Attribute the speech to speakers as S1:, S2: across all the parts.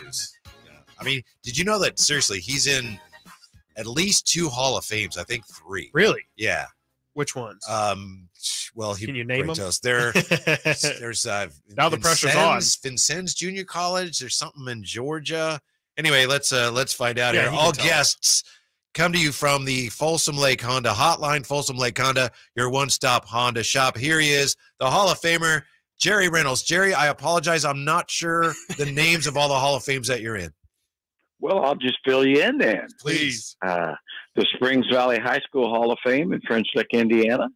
S1: is. Yeah. I mean, did you know that, seriously, he's in at least 2 Hall of Fames, I think 3.
S2: Really?
S1: Yeah.
S2: Which ones?
S1: Well,
S2: can you name them?
S1: There's
S2: now the pressure's on.
S1: Vincennes Junior College. There's something in Georgia. Anyway, let's find out here.
S2: All
S1: guests come to you from the Folsom Lake Honda Hotline. Folsom Lake Honda, your one-stop Honda shop. Here he is, the Hall of Famer, Jerry Reynolds. Jerry, I apologize. I'm not sure the names of all the Hall of Fames that you're in.
S3: Well, I'll just fill you in then.
S1: Please.
S3: The Springs Valley High School Hall of Fame in French Lick, Indiana,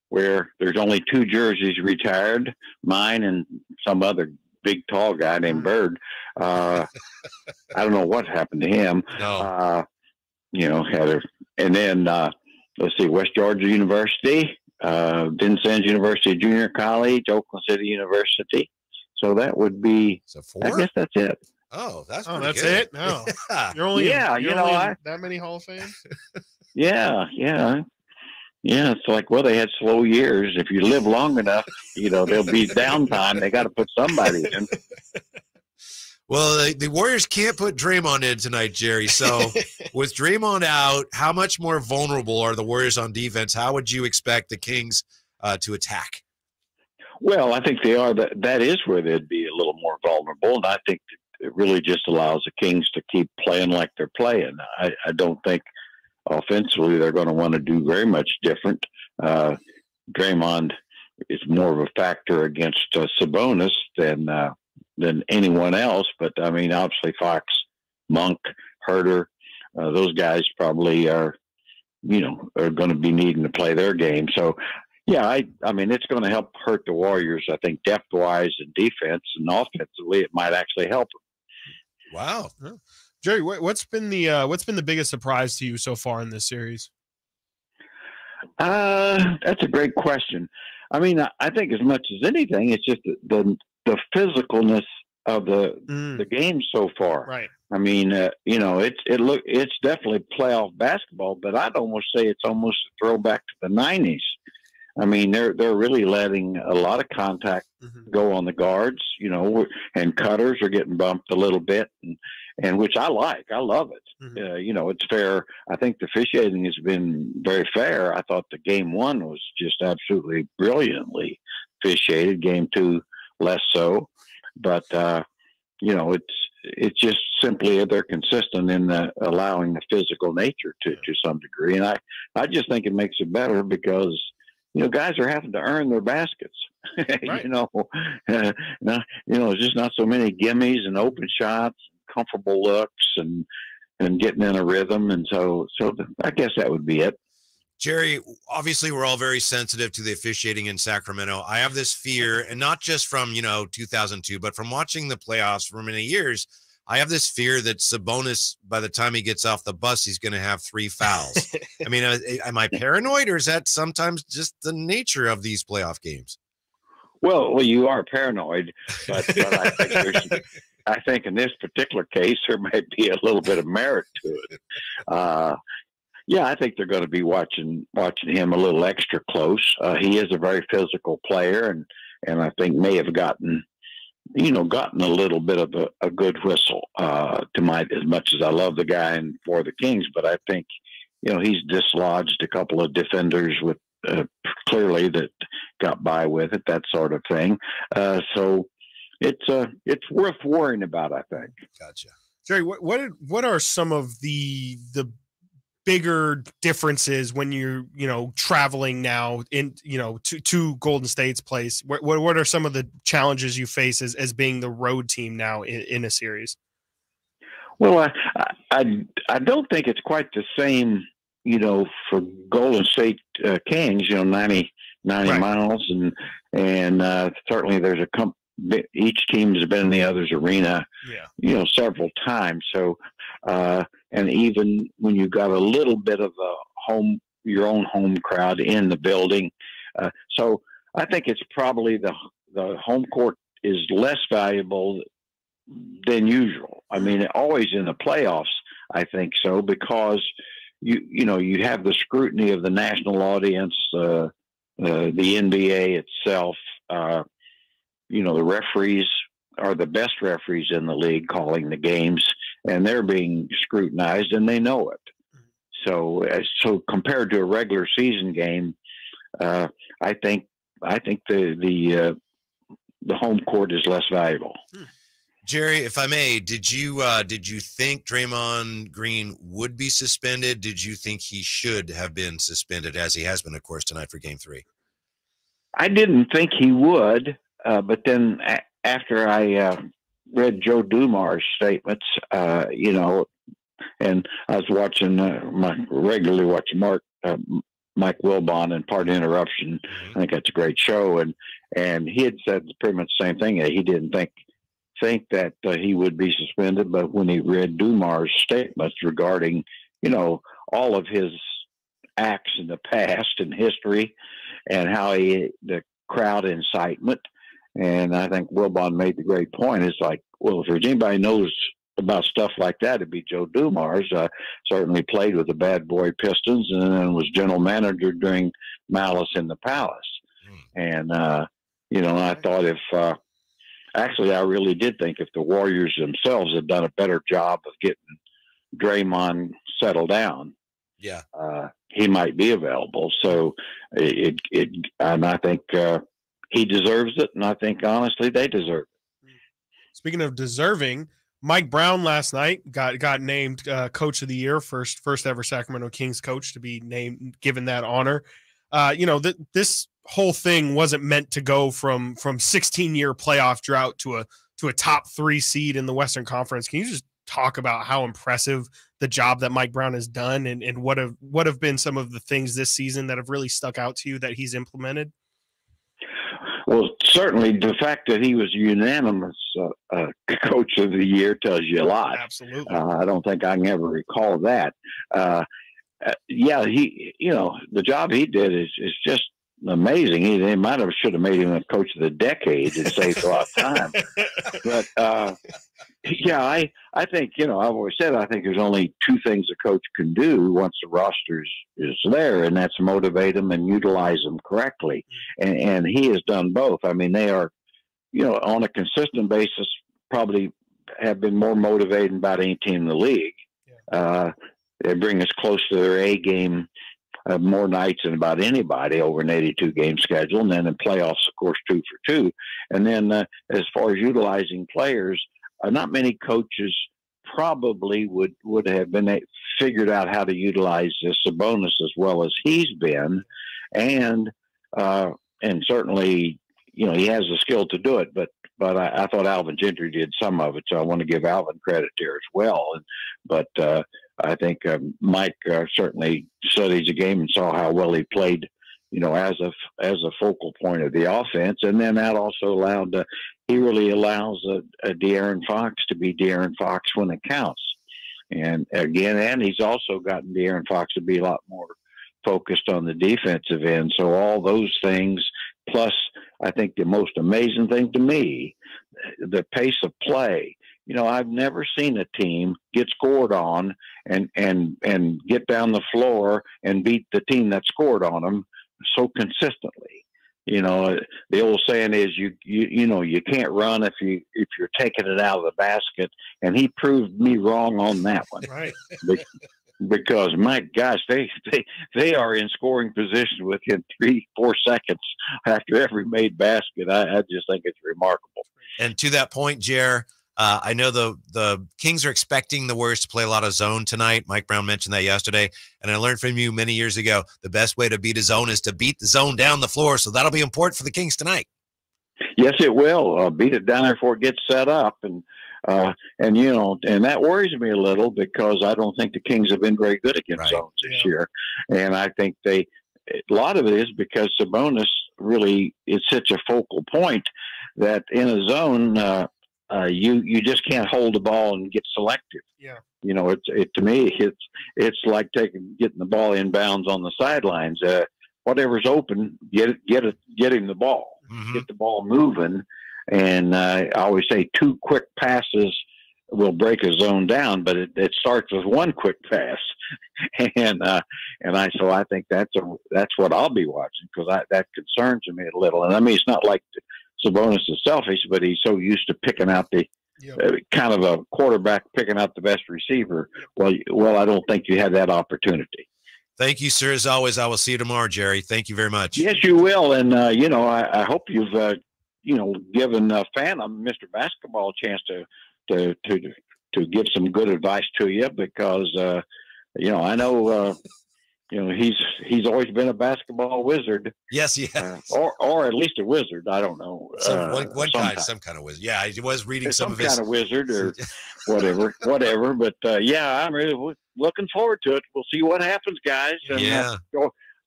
S3: where there's only 2 jerseys retired, mine and some other big, tall guy named Bird. I don't know what happened to him.
S1: No.
S3: And then, let's see, West Georgia University, Vincennes University Junior College, Oakland City University. So that would be,
S1: so 4?
S3: I guess that's it.
S1: Oh, that's good.
S2: It? No. You're only that many Hall of Fames?
S3: Yeah. It's like, well, they had slow years. If you live long enough, there'll be downtime. They got to put somebody in.
S1: Well, the Warriors can't put Draymond in tonight, Jerry. So with Draymond out, how much more vulnerable are the Warriors on defense? How would you expect the Kings to attack?
S3: Well, I think they are. That is where they'd be a little more vulnerable. And I think it really just allows the Kings to keep playing like they're playing. I don't think offensively they're going to want to do very much different. Draymond is more of a factor against Sabonis than anyone else. But, I mean, obviously Fox, Monk, Herter, those guys probably are going to be needing to play their game. So, yeah, I mean, it's going to help hurt the Warriors, I think, depth-wise and defense, and offensively it might actually help them.
S1: Wow.
S2: Jerry, what's been the biggest surprise to you so far in this series?
S3: That's a great question. I mean, I think as much as anything, it's just the physicalness of the game so far.
S2: Right.
S3: I mean, it's definitely playoff basketball, but I'd almost say it's almost a throwback to the 90s. I mean, they're really letting a lot of contact go on the guards, and cutters are getting bumped a little bit, and which I like. I love it. It's fair. I think the officiating has been very fair. I thought the game 1 was just absolutely brilliantly officiated. Game 2, less so, but it's just simply they're consistent in allowing the physical nature to some degree, and I just think it makes it better because guys are having to earn their baskets.
S2: Right.
S3: It's just not so many gimmies and open shots, comfortable looks, and getting in a rhythm. And so I guess that would be it.
S1: Jerry, obviously we're all very sensitive to the officiating in Sacramento. I have this fear, and not just from, 2002, but from watching the playoffs for many years, I have this fear that Sabonis, by the time he gets off the bus, he's going to have 3 fouls. I mean, am I paranoid, or is that sometimes just the nature of these playoff games?
S3: Well, you are paranoid, but I think in this particular case, there might be a little bit of merit to it. I think they're going to be watching him a little extra close. He is a very physical player, and I think may have gotten a little bit of a good whistle as much as I love the guy and for the Kings, but I think, he's dislodged a couple of defenders with clearly that got by with it, that sort of thing. So it's worth worrying about, I think.
S1: Gotcha.
S2: Jerry, what are some of the bigger differences when you're traveling now in to Golden State's place? What are some of the challenges you face as being the road team now in a series?
S3: Well, I don't think it's quite the same for Golden State Kings 90 right. miles and certainly there's each team has been in the other's arena several times, so and even when you've got a little bit of your own home crowd in the building. So I think it's probably the home court is less valuable than usual. I mean, always in the playoffs, I think so, because you have the scrutiny of the national audience, the NBA itself, the referees are the best referees in the league calling the games, and they're being scrutinized, and they know it. So compared to a regular season game, I think the home court is less valuable.
S1: Jerry, if I may, did you think Draymond Green would be suspended? Did you think he should have been suspended, as he has been, of course, tonight for Game 3?
S3: I didn't think he would, but then after I read Joe Dumars' statements, and I was watching regularly watching Mike Wilbon and Part Interruption. I think that's a great show, and he had said pretty much the same thing. He didn't think that he would be suspended, but when he read Dumars' statements regarding, all of his acts in the past and history, and how the crowd incitement, and I think Wilbon made the great point. It's like, well, if there's anybody knows about stuff like that, it'd be Joe Dumars. Certainly played with the Bad Boy Pistons, and then was general manager during Malice in the Palace. And I thought actually, I really did think if the Warriors themselves had done a better job of getting Draymond settled down, he might be available. So and I think he deserves it, and I think honestly they deserve it.
S2: Speaking of deserving, Mike Brown last night got named Coach of the Year, first ever Sacramento Kings coach to be given that honor. This whole thing wasn't meant to go from 16-year playoff drought to a top 3 seed in the Western Conference. Can you just talk about how impressive the job that Mike Brown has done, and what have been some of the things this season that have really stuck out to you that he's implemented?
S3: Well, certainly the fact that he was unanimous Coach of the Year tells you a lot.
S2: Absolutely.
S3: I don't think I can ever recall that. He, the job he did is just amazing. He should have made him a Coach of the Decade and saved a lot of time. But I think, I've always said I think there's only 2 things a coach can do once the roster is there, and that's motivate them and utilize them correctly. And he has done both. I mean, they are, on a consistent basis, probably have been more motivated than about any team in the league. They bring us close to their A game more nights than about anybody over an 82-game schedule. And then in playoffs, of course, 2 for 2. And then as far as utilizing players, not many coaches probably would have been figured out how to utilize Sabonis as well as he's been. And certainly, he has the skill to do it, but I thought Alvin Gentry did some of it. So I want to give Alvin credit there as well. But I think Mike certainly studies the game and saw how well he played, as a focal point of the offense. And then that also he really allows De'Aaron Fox to be De'Aaron Fox when it counts. And he's also gotten De'Aaron Fox to be a lot more focused on the defensive end. So all those things, plus I think the most amazing thing to me, the pace of play. I've never seen a team get scored on and get down the floor and beat the team that scored on them so consistently. The old saying is you can't run if you're taking it out of the basket, and he proved me wrong on that one.
S2: Right.
S3: Because my gosh, they are in scoring position within 3-4 seconds after every made basket. I just think it's remarkable.
S1: And to that point, Jer, I know the Kings are expecting the Warriors to play a lot of zone tonight. Mike Brown mentioned that yesterday, and I learned from you many years ago, the best way to beat a zone is to beat the zone down the floor. So that'll be important for the Kings tonight.
S3: Yes, it will. Beat it down there before it gets set up, and that worries me a little because I don't think the Kings have been very good against zones this year, and I think a lot of it is because Sabonis really is such a focal point that in a zone. You just can't hold the ball and get selective.
S2: Yeah.
S3: To me, it's like getting the ball inbounds on the sidelines. Whatever's open, get him the ball, get the ball moving. And I always say 2 quick passes will break a zone down, but it starts with 1 quick pass. So I think that's what I'll be watching because that concerns me a little. And I mean, it's not like Sabonis is selfish, but he's so used to picking out the kind of a quarterback picking out the best receiver. Well, I don't think you had that opportunity.
S1: Thank you, sir. As always, I will see you tomorrow, Jerry. Thank you very much.
S3: Yes, you will. And, I hope you've, given Phantom, Mr. Basketball, a chance to give some good advice to you because, I know, he's always been a basketball wizard.
S1: Yes, yes.
S3: Or at least a wizard. I don't know.
S1: Some kind of wizard. Yeah, he was reading some of his
S3: kind of wizard or whatever. But I'm really looking forward to it. We'll see what happens, guys. And,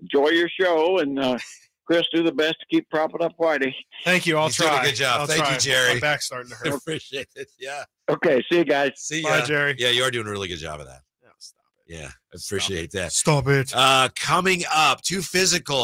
S3: enjoy your show, and Chris, do the best to keep propping up Whitey.
S2: Thank you. I'll try.
S1: Doing a good job. Thank you, Jerry.
S2: My back's starting to hurt.
S1: Appreciate it. Yeah.
S3: Okay. See you guys.
S1: See you.
S2: Bye, Jerry.
S1: Yeah, you are doing a really good job of that.
S2: Stop it.
S1: Yeah, appreciate that.
S2: Stop it.
S1: Coming up, too physical.